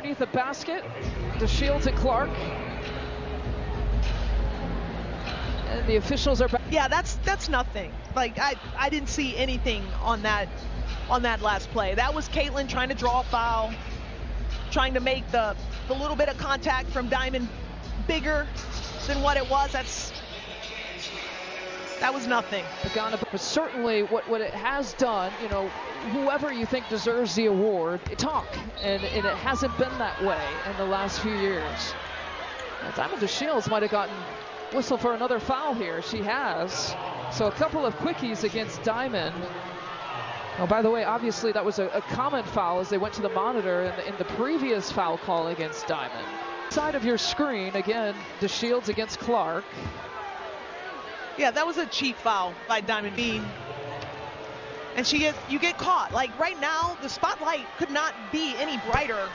underneath the basket. DeShields and Clark. And the officials are back. Yeah, that's nothing. Like, I didn't see anything on that last play. That was Caitlin trying to draw a foul, trying to make the little bit of contact from Diamond bigger than what it was. That was nothing. But certainly what it has done, you know, whoever you think deserves the award, talk. And it hasn't been that way in the last few years. Diamond DeShields might have gotten whistle for another foul here. She has. So a couple of quickies against Diamond. Oh, by the way, obviously that was a common foul as they went to the monitor in the previous foul call against Diamond. Side of your screen, again, DeShields against Clark. Yeah, that was a cheap foul by Diamond B. And you get caught. Like right now, the spotlight could not be any brighter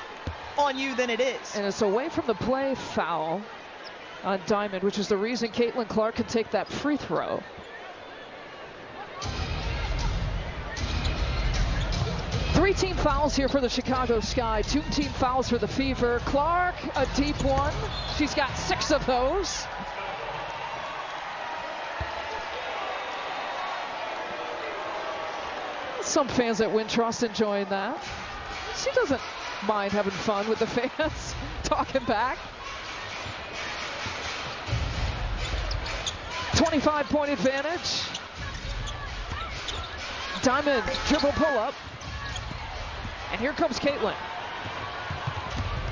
on you than it is. And it's away from the play foul on Diamond, which is the reason Caitlin Clark can take that free throw. Three team fouls here for the Chicago Sky. 2 team fouls for the Fever. Clark, a deep one. She's got 6 of those. Some fans at Wintrust enjoying that. She doesn't mind having fun with the fans, talking back. 25-point advantage. Diamond dribble pull-up. And here comes Caitlin.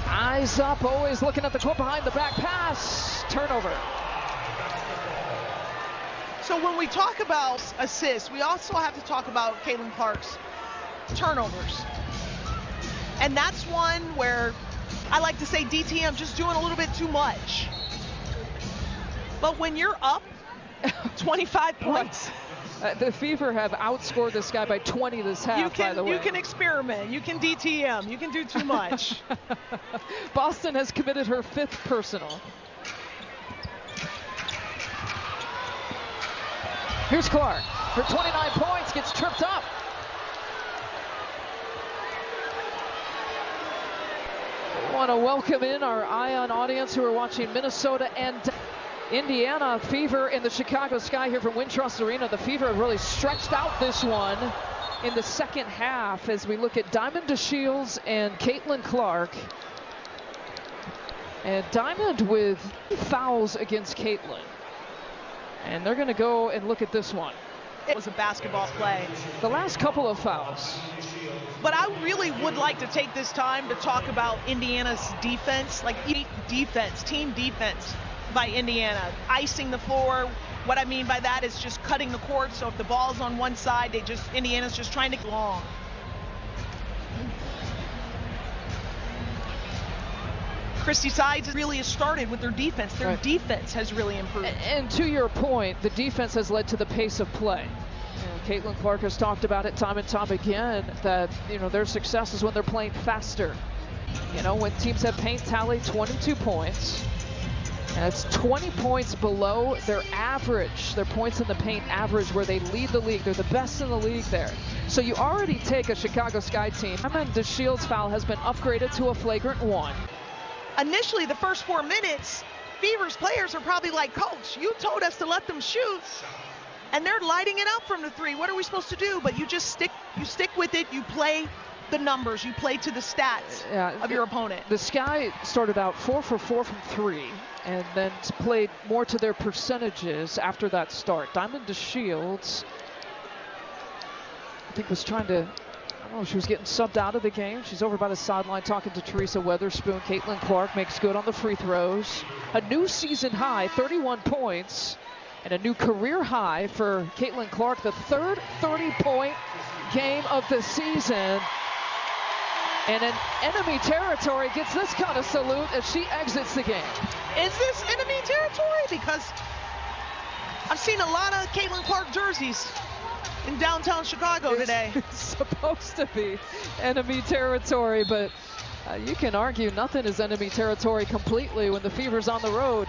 Eyes up, always looking at the court behind the back pass. Turnover. So when we talk about assists, we also have to talk about Caitlin Clark's turnovers. And that's one where I like to say DTM just doing a little bit too much. But when you're up 25 points. The Fever have outscored this guy by 20 this half, by the way. You can experiment. You can DTM. You can do too much. Boston has committed her 5th personal. Here's Clark for 29 points, gets tripped up. We want to welcome in our Ion audience who are watching Minnesota and Indiana. Fever in the Chicago Sky here from Wintrust Arena. The Fever have really stretched out this one in the second half as we look at Diamond DeShields and Caitlin Clark. And Diamond with fouls against Caitlin. And they're going to go and look at this one. It was a basketball play. The last couple of fouls. But I really would like to take this time to talk about Indiana's defense, like team defense by Indiana. Icing the floor. What I mean by that is just cutting the court. So if the ball's on one side, Indiana's just trying to get long. Christy Sides really has started with their defense. Their defense has really improved. And to your point, the defense has led to the pace of play. Caitlin Clark has talked about it time and time again that, you know, their success is when they're playing faster. You know, when teams have paint tally 22 points, and it's 20 points below their average, their points in the paint average where they lead the league. They're the best in the league there. So you already take a Chicago Sky team. Diamond DeShields foul has been upgraded to a flagrant 1. Initially, the first 4 minutes, Fever's players are probably like, Coach, you told us to let them shoot, and they're lighting it up from the 3. What are we supposed to do? But you just stick with it. You play the numbers. You play to the stats of your opponent. The Sky started out 4 for 4 from 3, and then played more to their percentages after that start. Diamond DeShields, I think, was trying to, I don't know, she was getting subbed out of the game. She's over by the sideline talking to Teresa Weatherspoon. Caitlin Clark makes good on the free throws. A new season high, 31 points, and a new career high for Caitlin Clark, the 3rd 30-point game of the season. And in enemy territory gets this kind of salute as she exits the game. Is this enemy territory? Because I've seen a lot of Caitlin Clark jerseys in downtown Chicago today. It's supposed to be enemy territory, but you can argue nothing is enemy territory completely when the Fever's on the road.